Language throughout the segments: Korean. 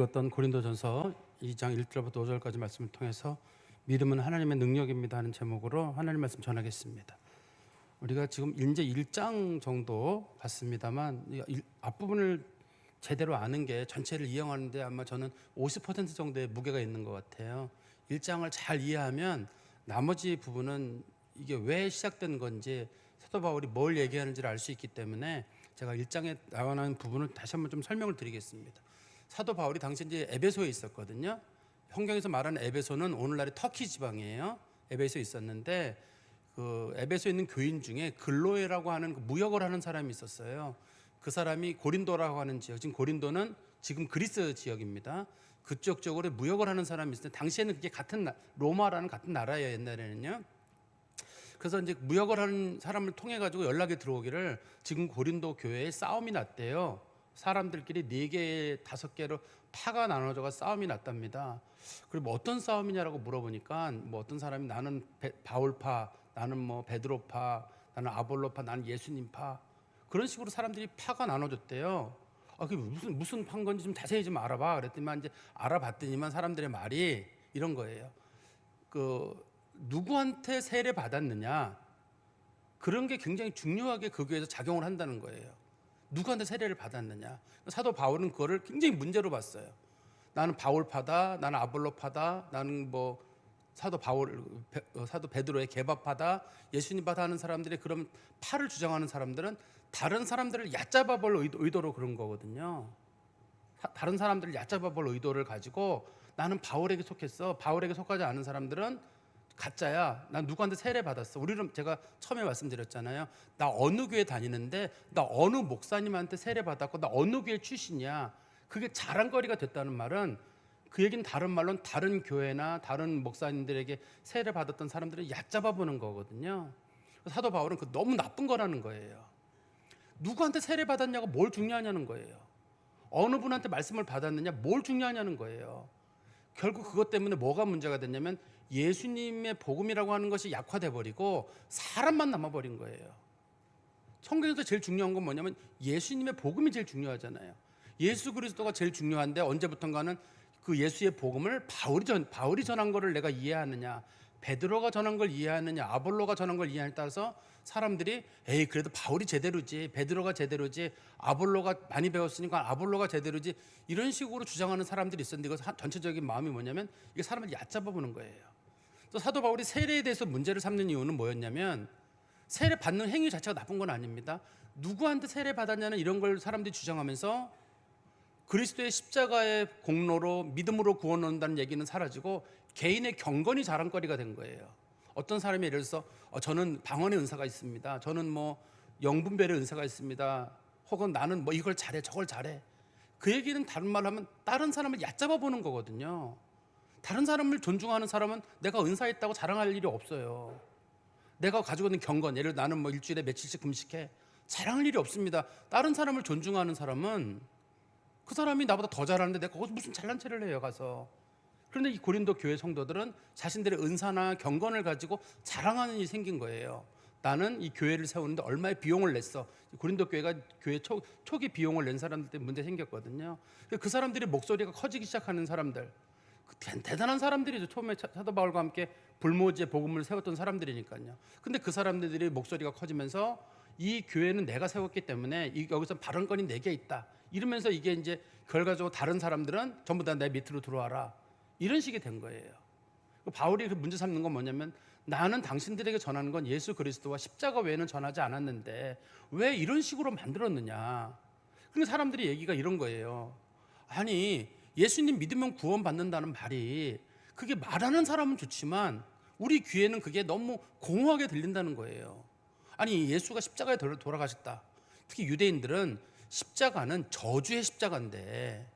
읽었던 고린도전서 2장 1절부터 5절까지 말씀을 통해서 믿음은 하나님의 능력입니다 하는 제목으로 하나님 말씀 전하겠습니다. 우리가 지금 이제 1장 정도 봤습니다만 앞부분을 제대로 아는 게 전체를 이해하는데 아마 저는 50% 정도의 무게가 있는 것 같아요. 1장을 잘 이해하면 나머지 부분은 이게 왜 시작된 건지 사도 바울이 뭘 얘기하는지를 알 수 있기 때문에 제가 1장에 나오는 부분을 다시 한번 좀 설명을 드리겠습니다. 사도 바울이 당시 이제 에베소에 있었거든요. 성경에서 말하는 에베소는 오늘날의 터키 지방이에요. 에베소에 있었는데 그 에베소에 있는 교인 중에 글로에라고 하는 무역을 하는 사람이 있었어요. 그 사람이 고린도라고 하는 지역, 지금 고린도는 지금 그리스 지역입니다. 그쪽 쪽으로 무역을 하는 사람이 있었는데 당시에는 그게 같은 로마라는 같은 나라예요, 옛날에는요. 그래서 이제 무역을 하는 사람을 통해 가지고 연락이 들어오기를 지금 고린도 교회에 싸움이 났대요. 사람들끼리 4개, 5개로 파가 나눠져가 싸움이 났답니다. 그리고 뭐 어떤 싸움이냐라고 물어보니까 뭐 어떤 사람이 나는 바울파, 나는 뭐 베드로파, 나는 아볼로파, 나는 예수님파, 그런 식으로 사람들이 파가 나눠졌대요. 그게 무슨 파인 건지 좀 자세히 좀 알아봐. 그랬더니 이제 알아봤더니만 사람들의 말이 이런 거예요. 누구한테 세례 받았느냐, 그런 게 굉장히 중요하게 그 교회에서 작용을 한다는 거예요. 누구한테 세례를 받았느냐. 사도 바울은 그거를 굉장히 문제로 봤어요. 나는 바울파다, 나는 아볼로파다, 나는 뭐 사도 베드로의 게바파다, 예수님파다 하는 사람들이 그런 파를 주장하는 사람들은 다른 사람들을 얕잡아 볼 의도로 그런 거거든요. 다른 사람들을 얕잡아 볼 의도를 가지고 나는 바울에게 속했어, 바울에게 속하지 않은 사람들은 가짜야, 난 누구한테 세례 받았어. 우리는 제가 처음에 말씀드렸잖아요. 나 어느 교회 다니는데 나 어느 목사님한테 세례 받았고 나 어느 교회 출신이야. 그게 자랑거리가 됐다는 말은 그 얘기는 다른 말로는 다른 교회나 다른 목사님들에게 세례 받았던 사람들을 얕잡아 보는 거거든요. 사도 바울은 그 너무 나쁜 거라는 거예요. 누구한테 세례 받았냐고 뭘 중요하냐는 거예요. 어느 분한테 말씀을 받았느냐 뭘 중요하냐는 거예요. 결국 그것 때문에 뭐가 문제가 됐냐면 예수님의 복음이라고 하는 것이 약화돼 버리고 사람만 남아버린 거예요. 성경에서 제일 중요한 건 뭐냐면 예수님의 복음이 제일 중요하잖아요. 예수 그리스도가 제일 중요한데 언제부턴가는 그 예수의 복음을 바울이 전한 거를 내가 이해하느냐, 베드로가 전한 걸 이해하느냐, 아볼로가 전한 걸 이해하느냐에 따라서 사람들이 에이 그래도 바울이 제대로지, 베드로가 제대로지, 아볼로가 많이 배웠으니까 아볼로가 제대로지, 이런 식으로 주장하는 사람들이 있었는데 이거 전체적인 마음이 뭐냐면 이게 사람을 얕잡아 보는 거예요. 또 사도 바울이 세례에 대해서 문제를 삼는 이유는 뭐였냐면 세례 받는 행위 자체가 나쁜 건 아닙니다. 누구한테 세례 받았냐는 이런 걸 사람들이 주장하면서 그리스도의 십자가의 공로로 믿음으로 구원 얻는다는 얘기는 사라지고 개인의 경건이 자랑거리가 된 거예요. 어떤 사람이 예를 들어서 저는 방언의 은사가 있습니다, 저는 뭐 영분별의 은사가 있습니다, 혹은 나는 뭐 이걸 잘해 저걸 잘해, 그 얘기는 다른 말로 하면 다른 사람을 얕잡아 보는 거거든요. 다른 사람을 존중하는 사람은 내가 은사했다고 자랑할 일이 없어요. 내가 가지고 있는 경건, 예를 들어 나는 뭐 일주일에 며칠씩 금식해, 자랑할 일이 없습니다. 다른 사람을 존중하는 사람은 그 사람이 나보다 더 잘하는데 내가 거기서 무슨 잘난 체를 해요 가서. 그런데 이 고린도 교회 성도들은 자신들의 은사나 경건을 가지고 자랑하는 일이 생긴 거예요. 나는 이 교회를 세우는데 얼마의 비용을 냈어. 고린도 교회가 교회 초기 비용을 낸 사람들 때문에 문제 생겼거든요. 그 사람들이 목소리가 커지기 시작하는 사람들, 대단한 사람들이죠. 처음에 사도 바울과 함께 불모지의 복음을 세웠던 사람들이니까요. 근데 그 사람들이 목소리가 커지면서 이 교회는 내가 세웠기 때문에 여기서 발언권이 내게 있다, 이러면서 이게 이제 결과적으로 다른 사람들은 전부 다 내 밑으로 들어와라, 이런 식이 된 거예요. 바울이 그 문제 삼는 건 뭐냐면 나는 당신들에게 전하는 건 예수 그리스도와 십자가 외에는 전하지 않았는데 왜 이런 식으로 만들었느냐. 근데 사람들이 얘기가 이런 거예요. 아니 예수님 믿으면 구원받는다는 말이, 그게 말하는 사람은 좋지만 우리 귀에는 그게 너무 공허하게 들린다는 거예요. 아니 예수가 십자가에 돌아가셨다. 특히 유대인들은 십자가는 저주의 십자가인데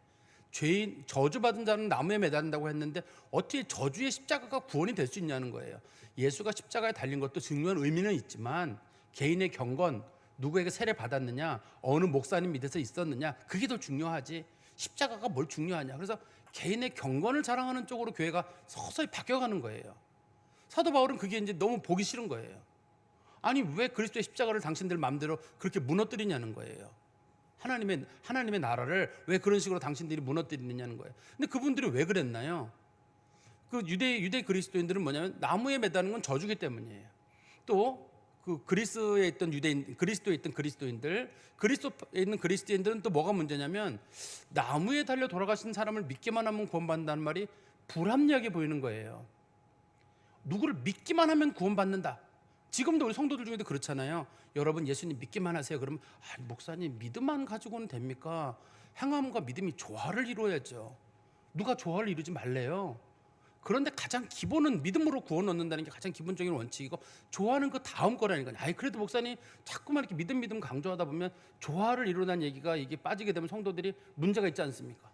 죄인 저주받은 자는 나무에 매달린다고 했는데 어떻게 저주의 십자가가 구원이 될 수 있냐는 거예요. 예수가 십자가에 달린 것도 중요한 의미는 있지만 개인의 경건, 누구에게 세례 받았느냐, 어느 목사님 밑에서 있었느냐, 그게 더 중요하지 십자가가 뭘 중요하냐. 그래서 개인의 경건을 자랑하는 쪽으로 교회가 서서히 바뀌어가는 거예요. 사도 바울은 그게 이제 너무 보기 싫은 거예요. 아니 왜 그리스도의 십자가를 당신들 마음대로 그렇게 무너뜨리냐는 거예요. 하나님의 나라를 왜 그런 식으로 당신들이 무너뜨리느냐는 거예요. 근데 그분들이 왜 그랬나요? 그 유대 그리스도인들은 뭐냐면 나무에 매다는 건 저주기 때문이에요. 또 그 그리스도에 있던 그리스도인들은 또 뭐가 문제냐면 나무에 달려 돌아가신 사람을 믿기만 하면 구원받는다는 말이 불합리하게 보이는 거예요. 누구를 믿기만 하면 구원받는다. 지금도 우리 성도들 중에도 그렇잖아요. 여러분 예수님 믿기만 하세요. 그러면 목사님 믿음만 가지고는 됩니까? 행함과 믿음이 조화를 이루어야죠. 누가 조화를 이루지 말래요. 그런데 가장 기본은 믿음으로 구원 얻는다는 게 가장 기본적인 원칙이고, 조화는 그 다음 거라니까요. 그래도 목사님 자꾸만 이렇게 믿음 강조하다 보면 조화를 이루는 얘기가 이게 빠지게 되면 성도들이 문제가 있지 않습니까?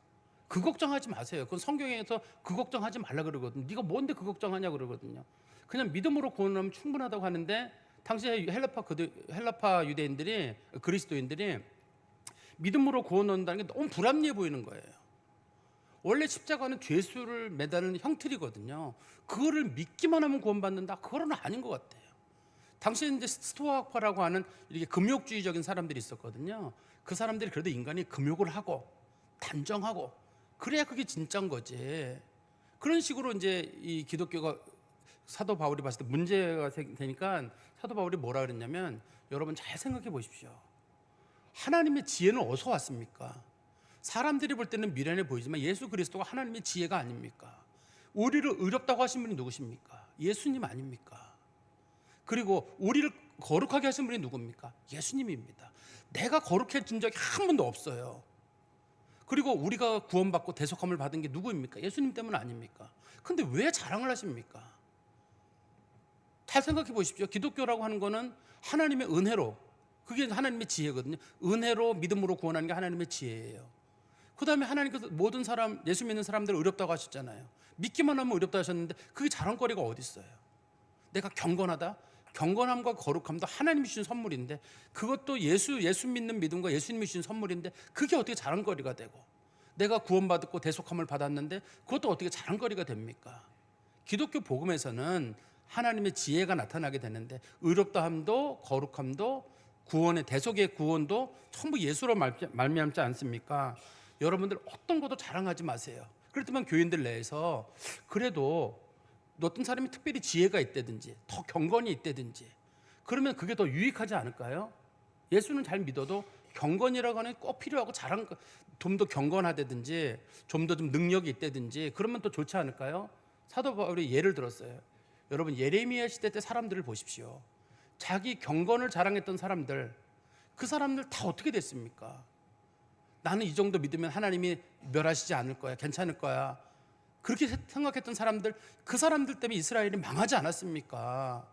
그 걱정하지 마세요. 그건 성경에서 그 걱정하지 말라 그러거든요. 네가 뭔데 그 걱정하냐 그러거든요. 그냥 믿음으로 구원하면 충분하다고 하는데, 당시에 헬라파 유대인들이, 그리스도인들이 믿음으로 구원 얻는다는 게 너무 불합리해 보이는 거예요. 원래 십자가는 죄수를 매다는 형틀이거든요. 그거를 믿기만 하면 구원받는다? 그거는 아닌 것 같아요. 당시에 이제 스토아파라고 하는 이렇게 금욕주의적인 사람들이 있었거든요. 그 사람들이 그래도 인간이 금욕을 하고 단정하고 그래야 그게 진짜인 거지. 그런 식으로 이제 이 기독교가 사도 바울이 봤을 때 문제가 되니까 사도 바울이 뭐라 그랬냐면, 여러분 잘 생각해 보십시오. 하나님의 지혜는 어디서 왔습니까? 사람들이 볼 때는 미련해 보이지만 예수 그리스도가 하나님의 지혜가 아닙니까? 우리를 의롭다고 하신 분이 누구십니까? 예수님 아닙니까? 그리고 우리를 거룩하게 하신 분이 누굽니까? 예수님입니다. 내가 거룩해진 적이 한 번도 없어요. 그리고 우리가 구원받고 대속함을 받은 게 누구입니까? 예수님 때문 아닙니까? 근데 왜 자랑을 하십니까? 잘 생각해 보십시오. 기독교라고 하는 거는 하나님의 은혜로, 그게 하나님의 지혜거든요. 은혜로 믿음으로 구원하는 게 하나님의 지혜예요. 그 다음에 하나님께서 모든 사람, 예수 믿는 사람들을 의롭다고 하셨잖아요. 믿기만 하면 의롭다 하셨는데 그게 자랑거리가 어디 있어요? 내가 경건하다? 경건함과 거룩함도 하나님이 주신 선물인데, 그것도 예수 믿는 믿음과 예수님이 주신 선물인데 그게 어떻게 자랑거리가 되고, 내가 구원받았고 대속함을 받았는데 그것도 어떻게 자랑거리가 됩니까? 기독교 복음에서는 하나님의 지혜가 나타나게 되는데, 의롭다함도 거룩함도 구원의 대속의 구원도 전부 예수로 말미암지 않습니까? 여러분들 어떤 것도 자랑하지 마세요. 그렇지만 교인들 내에서 그래도 어떤 사람이 특별히 지혜가 있다든지 더 경건이 있다든지 그러면 그게 더 유익하지 않을까요? 예수는 잘 믿어도 경건이라고 하는 게 꼭 필요하고, 좀 더 경건하다든지 좀 더 능력이 있다든지 그러면 또 좋지 않을까요? 사도 바울이 예를 들었어요. 여러분 예레미야 시대 때 사람들을 보십시오. 자기 경건을 자랑했던 사람들, 그 사람들 다 어떻게 됐습니까? 나는 이 정도 믿으면 하나님이 멸하시지 않을 거야, 괜찮을 거야, 그렇게 생각했던 사람들, 그 사람들 때문에 이스라엘이 망하지 않았습니까?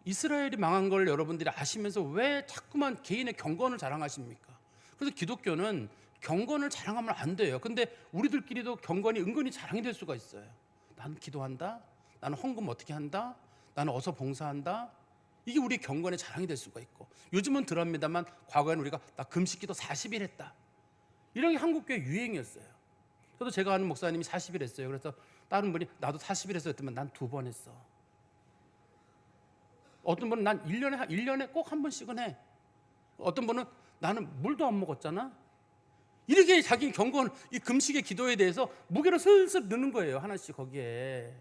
이스라엘이 망한 걸 여러분들이 아시면서 왜 자꾸만 개인의 경건을 자랑하십니까? 그래서 기독교는 경건을 자랑하면 안 돼요. 근데 우리들끼리도 경건이 은근히 자랑이 될 수가 있어요. 나는 기도한다, 나는 헌금 어떻게 한다, 나는 어서 봉사한다. 이게 우리 경건의 자랑이 될 수가 있고, 요즘은 덜합니다만 과거에는 우리가 나 금식기도 40일 했다, 이런 게 한국교회 유행이었어요. 저도 제가 아는 목사님이 40일 했어요. 그래서 다른 분이 나도 40일 했어 했더니 난 2번 했어. 어떤 분은 난 1년에 꼭 한 번씩은 해. 어떤 분은 나는 물도 안 먹었잖아. 이렇게 자기 경건, 이 금식의 기도에 대해서 무게를 슬슬 넣는 거예요. 하나씩 거기에.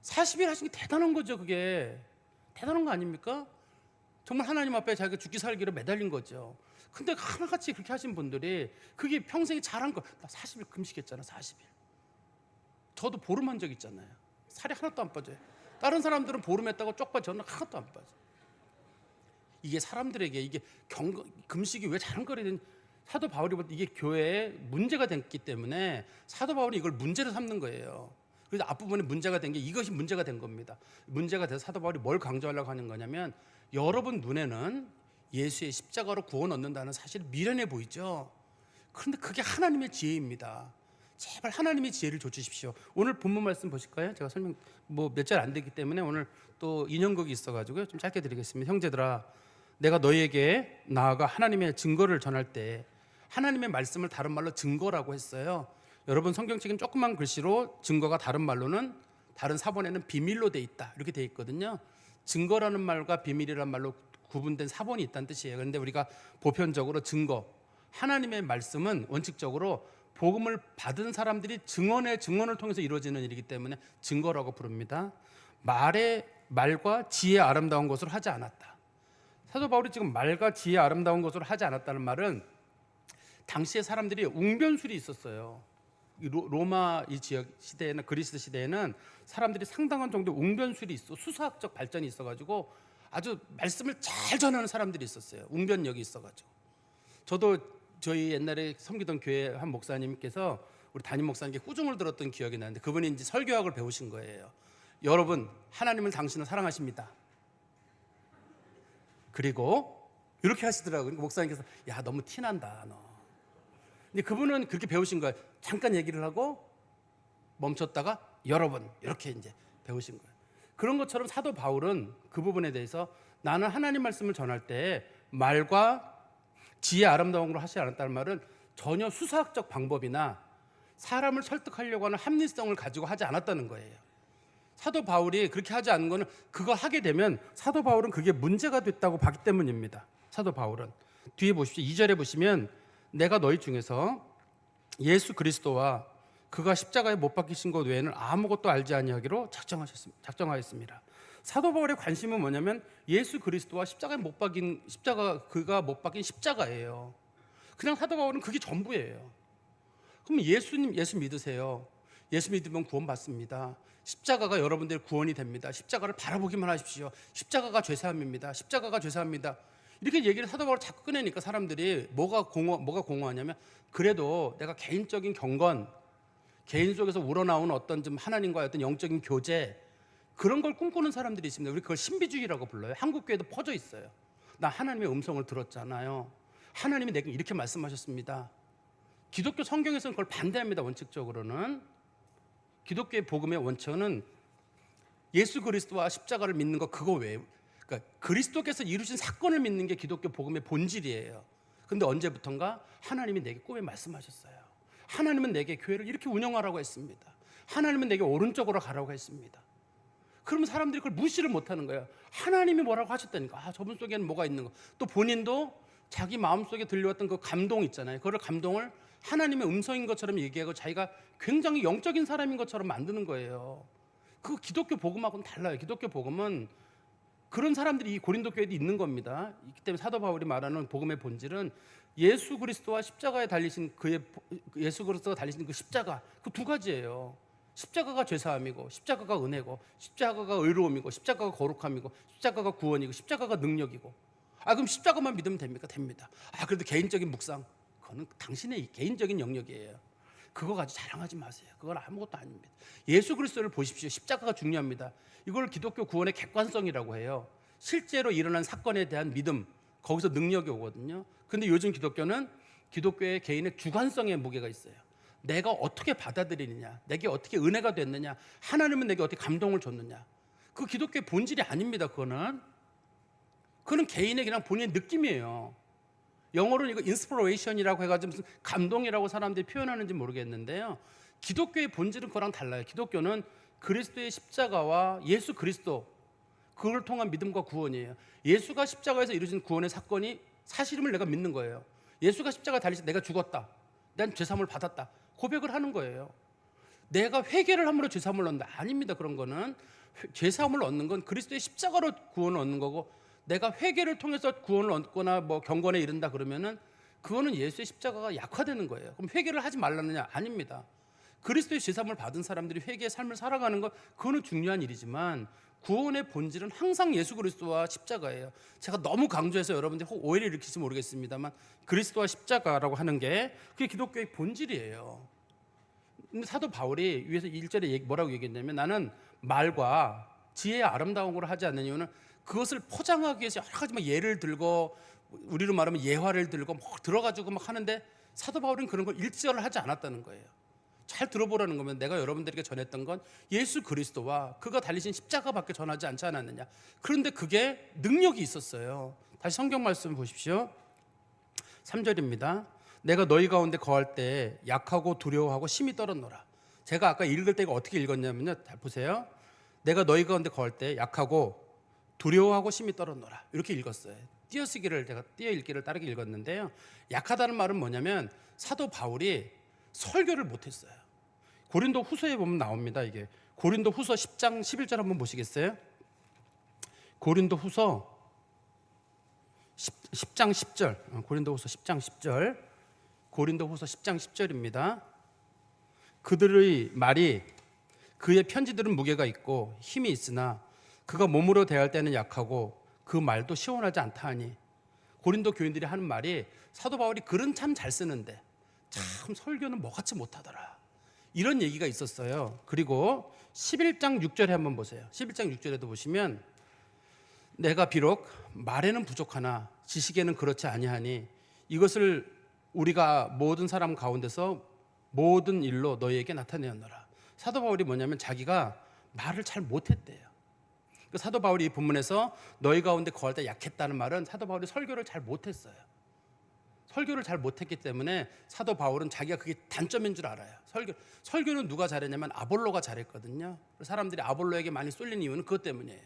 40일 하신 게 대단한 거죠. 그게 대단한 거 아닙니까? 정말 하나님 앞에 자기가 죽기 살기로 매달린 거죠. 근데 하나같이 그렇게 하신 분들이 그게 평생이 잘한 거. 나 40일 금식했잖아. 40일. 저도 보름 한 적 있잖아요. 살이 하나도 안 빠져요. 다른 사람들은 보름 했다고 쪽 빠져. 저는 하나도 안 빠져. 이게 사람들에게 이게 금식이 왜 자랑거리는, 사도 바울이 볼 때 이게 교회에 문제가 됐기 때문에 사도 바울이 이걸 문제로 삼는 거예요. 그래서 앞부분에 문제가 된 게 이것이 문제가 된 겁니다. 문제가 돼서 사도 바울이 뭘 강조하려고 하는 거냐면, 여러분 눈에는 예수의 십자가로 구원 얻는다는 사실이 미련해 보이죠. 그런데 그게 하나님의 지혜입니다. 제발 하나님의 지혜를 줘 주십시오. 오늘 본문 말씀 보실까요? 제가 설명 몇 절 안 되기 때문에 오늘 또 인용극이 있어가지고요, 좀 짧게 드리겠습니다. 형제들아, 내가 너희에게 나아가 하나님의 증거를 전할 때, 하나님의 말씀을 다른 말로 증거라고 했어요. 여러분 성경책은 조그만 글씨로 증거가 다른 말로는, 다른 사본에는 비밀로 돼 있다 이렇게 돼 있거든요. 증거라는 말과 비밀이라는 말로 구분된 사본이 있다는 뜻이에요. 그런데 우리가 보편적으로 증거, 하나님의 말씀은 원칙적으로 복음을 받은 사람들이 증언을 통해서 이루어지는 일이기 때문에 증거라고 부릅니다. 말과 지혜의 아름다운 것으로 하지 않았다. 사도 바울이 지금 말과 지혜의 아름다운 것으로 하지 않았다는 말은 당시에 사람들이 웅변술이 있었어요. 로마 이 지역 시대에는, 그리스 시대에는 사람들이 상당한 정도 웅변술이 있어, 수사학적 발전이 있어가지고 아주 말씀을 잘 전하는 사람들이 있었어요. 웅변력이 있어가지고. 저도 저희 옛날에 섬기던 교회 한 목사님께서 우리 담임 목사님께 꾸중을 들었던 기억이 나는데, 그분이 이제 설교학을 배우신 거예요. 여러분, 하나님은 당신을 사랑하십니다. 그리고 이렇게 하시더라고요. 목사님께서 야, 너무 티난다 너. 근데 그분은 그렇게 배우신 거예요. 잠깐 얘기를 하고 멈췄다가 여러분 이렇게 이제 배우신 거예요. 그런 것처럼 사도 바울은 그 부분에 대해서 나는 하나님 말씀을 전할 때 말과 지혜 아름다운 걸로 하지 않았다는 말은 전혀 수사학적 방법이나 사람을 설득하려고 하는 합리성을 가지고 하지 않았다는 거예요. 사도 바울이 그렇게 하지 않은 거는 그거 하게 되면 사도 바울은 그게 문제가 됐다고 봤기 때문입니다. 사도 바울은 뒤에 보십시오. 2절에 보시면 내가 너희 중에서 예수 그리스도와 그가 십자가에 못 박히신 것 외에는 아무것도 알지 아니하기로 작정하였습니다. 사도 바울의 관심은 뭐냐면 예수 그리스도와 그가 못 박힌 십자가예요. 그냥 사도 바울은 그게 전부예요. 그럼 예수 믿으세요. 예수 믿으면 구원받습니다. 십자가가 여러분들 구원이 됩니다. 십자가를 바라보기만 하십시오. 십자가가 죄사함입니다. 십자가가 죄사합니다. 이렇게 얘기를 사도 바울 자꾸 꺼내니까 사람들이 뭐가 공허하냐면, 그래도 내가 개인적인 경건, 개인 속에서 우러나오는 어떤 좀 하나님과의 어떤 영적인 교제, 그런 걸 꿈꾸는 사람들이 있습니다. 우리 그걸 신비주의라고 불러요. 한국 교회도 퍼져 있어요. 나 하나님의 음성을 들었잖아요. 하나님이 내게 이렇게 말씀하셨습니다. 기독교 성경에서는 그걸 반대합니다. 원칙적으로는 기독교의 복음의 원천은 예수 그리스도와 십자가를 믿는 거, 그거 외에, 그러니까 그리스도께서 이루신 사건을 믿는 게 기독교 복음의 본질이에요. 근데 언제부턴가 하나님이 내게 꿈에 말씀하셨어요. 하나님은 내게 교회를 이렇게 운영하라고 했습니다. 하나님은 내게 오른쪽으로 가라고 했습니다. 그러면 사람들이 그걸 무시를 못하는 거예요. 하나님이 뭐라고 하셨다니까. 저분 속에는 뭐가 있는 거. 또 본인도 자기 마음속에 들려왔던 그 감동 있잖아요. 그걸 감동을 하나님의 음성인 것처럼 얘기하고 자기가 굉장히 영적인 사람인 것처럼 만드는 거예요. 그 기독교 복음하고는 달라요. 기독교 복음은 그런 사람들이 이 고린도 교회도 있는 겁니다. 있기 때문에 사도 바울이 말하는 복음의 본질은 예수 그리스도와 십자가에 달리신 예수 그리스도가 달리신 그 십자가, 그 두 가지예요. 십자가가 죄사함이고, 십자가가 은혜고, 십자가가 의로움이고, 십자가가 거룩함이고, 십자가가 구원이고, 십자가가 능력이고. 그럼 십자가만 믿으면 됩니까? 됩니다. 그래도 개인적인 묵상, 그거는 당신의 개인적인 영역이에요. 그거 가지고 자랑하지 마세요. 그건 아무것도 아닙니다. 예수 그리스도를 보십시오. 십자가가 중요합니다. 이걸 기독교 구원의 객관성이라고 해요. 실제로 일어난 사건에 대한 믿음, 거기서 능력이 오거든요. 근데 요즘 기독교는 기독교의 개인의 주관성의 무게가 있어요. 내가 어떻게 받아들이느냐, 내게 어떻게 은혜가 됐느냐, 하나님은 내게 어떻게 감동을 줬느냐. 그 기독교의 본질이 아닙니다. 그거는 개인의 그냥 본인의 느낌이에요. 영어로는 이거 인스피레이션이라고 해가지고 무슨 감동이라고 사람들이 표현하는지 모르겠는데요. 기독교의 본질은 그거랑 달라요. 기독교는 그리스도의 십자가와 예수 그리스도, 그걸 통한 믿음과 구원이에요. 예수가 십자가에서 이루어진 구원의 사건이 사실임을 내가 믿는 거예요. 예수가 십자가에 달리셔서 내가 죽었다, 난 죄사함을 받았다, 고백을 하는 거예요. 내가 회개를 함으로 죄사함을 얻는다. 아닙니다. 그런 거는 죄사함을 얻는 건 그리스도의 십자가로 구원을 얻는 거고, 내가 회개를 통해서 구원을 얻거나 뭐 경건에 이른다 그러면은 그거는 예수의 십자가가 약화되는 거예요. 그럼 회개를 하지 말라느냐? 아닙니다. 그리스도의 죄사함을 받은 사람들이 회개의 삶을 살아가는 것, 그거는 중요한 일이지만 구원의 본질은 항상 예수 그리스도와 십자가예요. 제가 너무 강조해서 여러분들이 혹 오해를 일으킬지 모르겠습니다만 그리스도와 십자가라고 하는 게 그게 기독교의 본질이에요. 근데 사도 바울이 위에서 1절에 뭐라고 얘기했냐면, 나는 말과 지혜의 아름다운 걸 하지 않는 이유는 그것을 포장하기 위해서 여러 가지 막 예를 들고, 우리로 말하면 예화를 들고 막 들어가지고 막 하는데, 사도 바울은 그런 걸 일절을 하지 않았다는 거예요. 잘 들어보라는 거면, 내가 여러분들에게 전했던 건 예수 그리스도와 그가 달리신 십자가밖에 전하지 않지 않았느냐. 그런데 그게 능력이 있었어요. 다시 성경 말씀 보십시오. 3절입니다. 내가 너희 가운데 거할 때 약하고 두려워하고 심히 떨었노라. 제가 아까 읽을 때가 어떻게 읽었냐면요, 잘 보세요. 내가 너희 가운데 거할 때 약하고 두려워하고 심히 떨었노라, 이렇게 읽었어요. 띄어쓰기를 제가 띄어읽기를 따르게 읽었는데요. 약하다는 말은 뭐냐면 사도 바울이 설교를 못했어요. 고린도 후서에 보면 나옵니다. 이게 고린도 후서 10장 11절 한번 보시겠어요? 고린도 후서 10장 10절. 고린도 후서 10장 10절. 고린도 후서 10장 10절입니다. 그들의 말이 그의 편지들은 무게가 있고 힘이 있으나 그가 몸으로 대할 때는 약하고 그 말도 시원하지 않다 하니. 고린도 교인들이 하는 말이 사도 바울이 글은 참 잘 쓰는데 참 설교는 뭐같이 못하더라, 이런 얘기가 있었어요. 그리고 11장 6절에 한번 보세요. 11장 6절에도 보시면 내가 비록 말에는 부족하나 지식에는 그렇지 아니하니 이것을 우리가 모든 사람 가운데서 모든 일로 너희에게 나타내었노라. 사도 바울이 뭐냐면 자기가 말을 잘 못했대요. 사도 바울이 이 본문에서 너희 가운데 거할 때 약했다는 말은 사도 바울이 설교를 잘 못했어요. 설교를 잘 못했기 때문에 사도 바울은 자기가 그게 단점인 줄 알아요. 설교는 누가 잘했냐면 아볼로가 잘했거든요. 사람들이 아볼로에게 많이 쏠린 이유는 그것 때문이에요.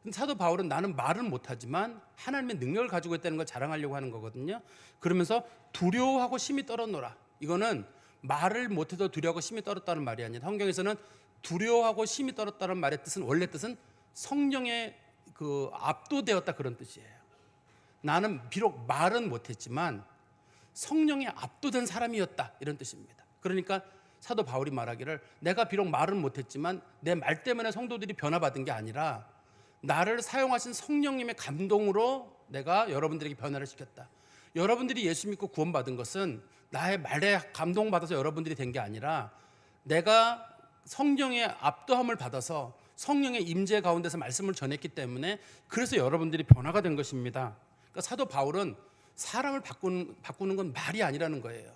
근데 사도 바울은 나는 말은 못하지만 하나님의 능력을 가지고 있다는 걸 자랑하려고 하는 거거든요. 그러면서 두려워하고 심히 떨었노라. 이거는 말을 못해도 두려워하고 심히 떨었다는 말이 아니라 성경에서는 두려워하고 심히 떨었다는 말의 뜻은 원래 뜻은 성령에 압도되었다, 그런 뜻이에요. 나는 비록 말은 못했지만 성령에 압도된 사람이었다, 이런 뜻입니다. 그러니까 사도 바울이 말하기를 내가 비록 말은 못했지만 내 말 때문에 성도들이 변화받은 게 아니라 나를 사용하신 성령님의 감동으로 내가 여러분들에게 변화를 시켰다. 여러분들이 예수 믿고 구원받은 것은 나의 말에 감동받아서 여러분들이 된 게 아니라 내가 성령의 압도함을 받아서 성령의 임재 가운데서 말씀을 전했기 때문에 그래서 여러분들이 변화가 된 것입니다. 그러니까 사도 바울은 사람을 바꾸는 건 말이 아니라는 거예요.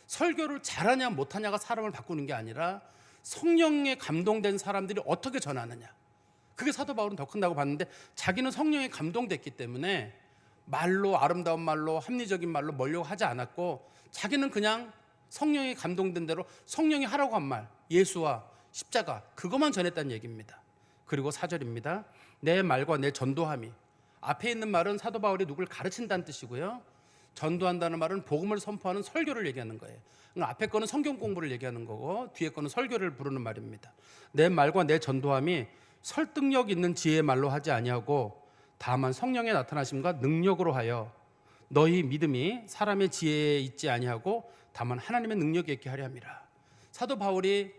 설교를 잘하냐 못하냐가 사람을 바꾸는 게 아니라 성령에 감동된 사람들이 어떻게 전하느냐, 그게 사도 바울은 더 큰다고 봤는데 자기는 성령에 감동됐기 때문에 말로, 아름다운 말로, 합리적인 말로 멀려고 하지 않았고 자기는 그냥 성령에 감동된 대로 성령이 하라고 한 말, 예수와 십자가, 그것만 전했다는 얘기입니다. 그리고 4절입니다. 내 말과 내 전도함이, 앞에 있는 말은 사도 바울이 누굴 가르친다는 뜻이고요, 전도한다는 말은 복음을 선포하는 설교를 얘기하는 거예요. 그러니까 앞에 거는 성경 공부를 얘기하는 거고 뒤에 거는 설교를 부르는 말입니다. 내 말과 내 전도함이 설득력 있는 지혜의 말로 하지 아니하고 다만 성령의 나타나심과 능력으로 하여 너희 믿음이 사람의 지혜에 있지 아니하고 다만 하나님의 능력에 있게 하려 함이라. 사도 바울이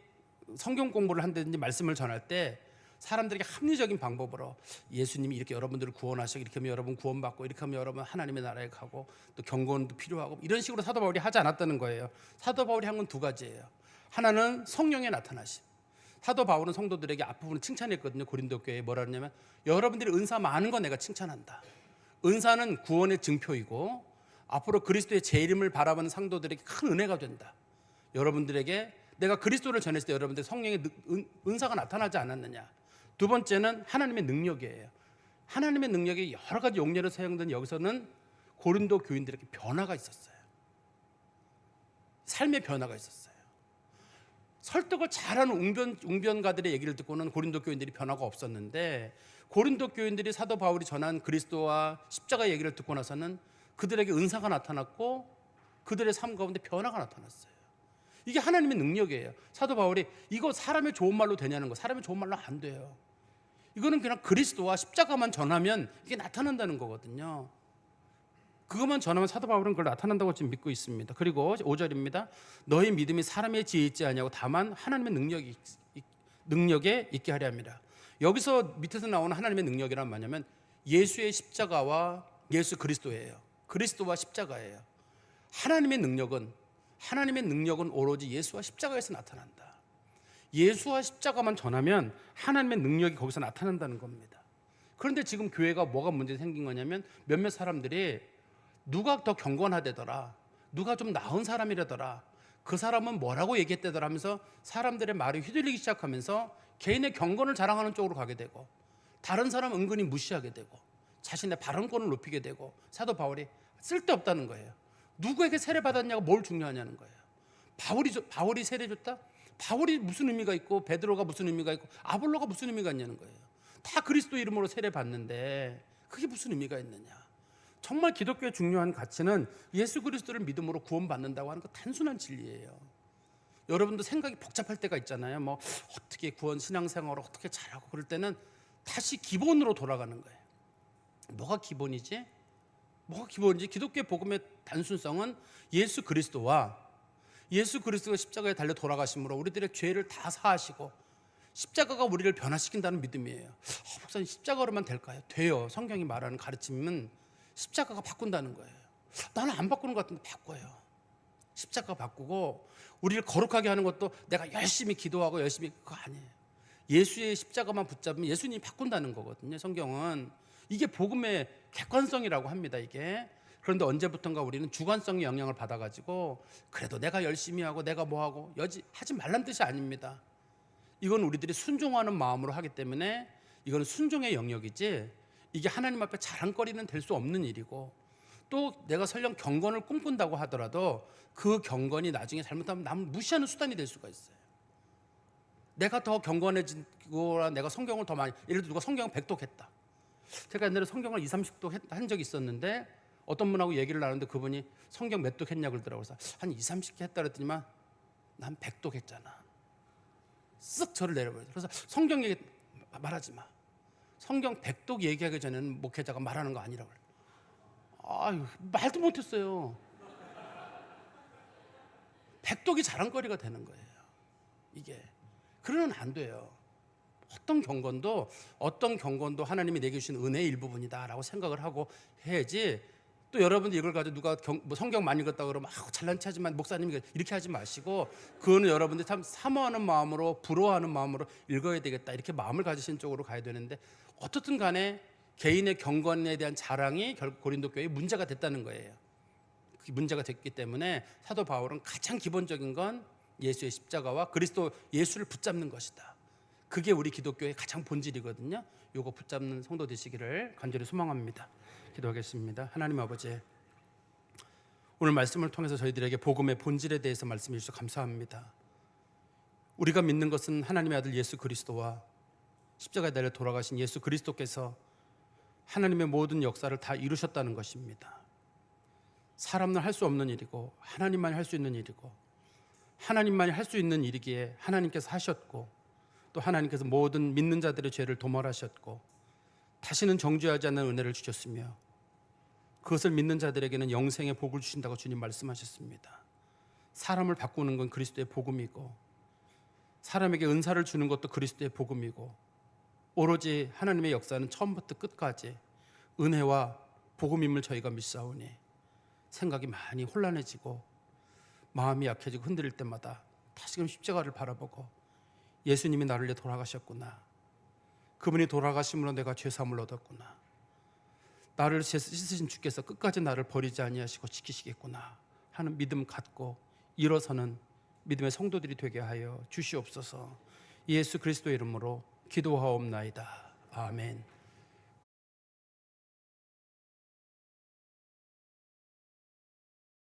성경 공부를 한다든지 말씀을 전할 때 사람들에게 합리적인 방법으로 예수님이 이렇게 여러분들을 구원하시고 이렇게 하면 여러분 구원받고 이렇게 하면 여러분 하나님의 나라에 가고 또 경건도 필요하고 이런 식으로 사도 바울이 하지 않았다는 거예요. 사도 바울이 한 건 두 가지예요. 하나는 성령의 나타나심. 사도 바울은 성도들에게 앞부분을 칭찬했거든요. 고린도 교회에 뭐라 그러냐면 여러분들이 은사 많은 거 내가 칭찬한다. 은사는 구원의 증표이고 앞으로 그리스도의 재림을 바라보는 상도들에게 큰 은혜가 된다. 여러분들에게 내가 그리스도를 전했을 때 여러분들 성령의 은사가 나타나지 않았느냐. 두 번째는 하나님의 능력이에요. 하나님의 능력이 여러 가지 용례로 사용된 여기서는 고린도 교인들에게 변화가 있었어요. 삶의 변화가 있었어요. 설득을 잘하는 웅변가들의 얘기를 듣고는 고린도 교인들이 변화가 없었는데 고린도 교인들이 사도 바울이 전한 그리스도와 십자가 얘기를 듣고 나서는 그들에게 은사가 나타났고 그들의 삶 가운데 변화가 나타났어요. 이게 하나님의 능력이에요. 사도 바울이 이거 사람의 좋은 말로 되냐는 거, 사람의 좋은 말로 안 돼요. 이거는 그냥 그리스도와 십자가만 전하면 이게 나타난다는 거거든요. 그것만 전하면 사도 바울은 그걸 나타난다고 지금 믿고 있습니다. 그리고 5절입니다. 너희 믿음이 사람의 지혜에 있지 아니하고 다만 하나님의 능력에 있게 하려 합니다. 여기서 밑에서 나오는 하나님의 능력이란 뭐냐면 예수의 십자가와 예수 그리스도예요. 그리스도와 십자가예요. 하나님의 능력은 오로지 예수와 십자가에서 나타난다. 예수와 십자가만 전하면 하나님의 능력이 거기서 나타난다는 겁니다. 그런데 지금 교회가 뭐가 문제 생긴 거냐면 몇몇 사람들이 누가 더 경건하대더라, 누가 좀 나은 사람이라더라, 그 사람은 뭐라고 얘기했대더라 하면서 사람들의 말이 휘둘리기 시작하면서 개인의 경건을 자랑하는 쪽으로 가게 되고 다른 사람 은근히 무시하게 되고 자신의 발언권을 높이게 되고 사도 바울이 쓸데없다는 거예요. 누구에게 세례 받았냐가 뭘 중요하냐는 거예요. 바울이 세례 줬다? 바울이 무슨 의미가 있고 베드로가 무슨 의미가 있고 아볼로가 무슨 의미가 있냐는 거예요. 다 그리스도 이름으로 세례 받는데 그게 무슨 의미가 있느냐? 정말 기독교의 중요한 가치는 예수 그리스도를 믿음으로 구원받는다고 하는 그 단순한 진리예요. 여러분도 생각이 복잡할 때가 있잖아요. 뭐 어떻게 구원 신앙생활을 어떻게 잘하고 그럴 때는 다시 기본으로 돌아가는 거예요. 뭐가 기본이지? 뭐가 기본이지? 기독교의 복음의 단순성은 예수 그리스도가 십자가에 달려 돌아가심으로 우리들의 죄를 다 사하시고 십자가가 우리를 변화시킨다는 믿음이에요. 목사님, 십자가로만 될까요? 돼요. 성경이 말하는 가르침은 십자가가 바꾼다는 거예요. 나는 안 바꾸는 것 같은데 바꿔요. 십자가 바꾸고 우리를 거룩하게 하는 것도 내가 열심히 기도하고 열심히, 그거 아니에요. 예수의 십자가만 붙잡으면 예수님이 바꾼다는 거거든요. 성경은 이게 복음의 객관성이라고 합니다. 이게. 그런데 언제부턴가 우리는 주관성의 영향을 받아가지고 그래도 내가 열심히 하고 내가 뭐하고 하지 말란 뜻이 아닙니다. 이건 우리들이 순종하는 마음으로 하기 때문에 이건 순종의 영역이지, 이게 하나님 앞에 자랑거리는 될 수 없는 일이고, 또 내가 설령 경건을 꿈꾼다고 하더라도 그 경건이 나중에 잘못하면 남을 무시하는 수단이 될 수가 있어요. 내가 더 경건해지고 내가 성경을 더 많이, 예를 들어 누가 성경을 100독 했다. 제가 옛날에 성경을 20-30독 한 적이 있었는데 어떤 분하고 얘기를 나누는데 그분이 성경 몇 독 했냐고 그러더라고요. 그래서 한 20-30개 했다 그랬더니만 난 100독 했잖아. 쓱 저를 내려버려요. 그래서 성경 얘기 말하지 마. 성경 100독 얘기하기 전에는 목회자가 말하는 거 아니라고 그래요. 아유, 말도 못했어요. 100독이 자랑거리가 되는 거예요. 이게. 그러면 안 돼요. 어떤 경건도 하나님이 내게 주신 은혜의 일부분이다라고 생각을 하고 해야지. 또 여러분들 이걸 가지고 누가 성경 많이 읽었다 그러면 잘난 체하지만 목사님이 이렇게 하지 마시고, 그거는 여러분들 참 사모하는 마음으로, 부러워하는 마음으로 읽어야 되겠다, 이렇게 마음을 가지신 쪽으로 가야 되는데, 어떻든 간에 개인의 경건에 대한 자랑이 결국 고린도 교회에 문제가 됐다는 거예요. 그게 문제가 됐기 때문에 사도 바울은 가장 기본적인 건 예수의 십자가와 그리스도 예수를 붙잡는 것이다. 그게 우리 기독교의 가장 본질이거든요. 요거 붙잡는 성도 되시기를 간절히 소망합니다. 기도하겠습니다. 하나님 아버지, 오늘 말씀을 통해서 저희들에게 복음의 본질에 대해서 말씀해 주셔서 감사합니다. 우리가 믿는 것은 하나님의 아들 예수 그리스도와 십자가에 달려 돌아가신 예수 그리스도께서 하나님의 모든 역사를 다 이루셨다는 것입니다. 사람은 할 수 없는 일이고 하나님만이 할 수 있는 일이고, 하나님만이 할 수 있는 일이기에 하나님께서 하셨고, 또 하나님께서 모든 믿는 자들의 죄를 도말하셨고 다시는 정죄하지 않는 은혜를 주셨으며, 그것을 믿는 자들에게는 영생의 복을 주신다고 주님 말씀하셨습니다. 사람을 바꾸는 건 그리스도의 복음이고, 사람에게 은사를 주는 것도 그리스도의 복음이고, 오로지 하나님의 역사는 처음부터 끝까지 은혜와 복음임을 저희가 믿사오니 생각이 많이 혼란해지고 마음이 약해지고 흔들릴 때마다 다시금 십자가를 바라보고 예수님이 나를 위해 돌아가셨구나, 그분이 돌아가심으로 내가 죄사함을 얻었구나, 나를 씻으신 주께서 끝까지 나를 버리지 아니하시고 지키시겠구나 하는 믿음 갖고 일어서는 믿음의 성도들이 되게 하여 주시옵소서. 예수 그리스도의 이름으로 기도하옵나이다. 아멘.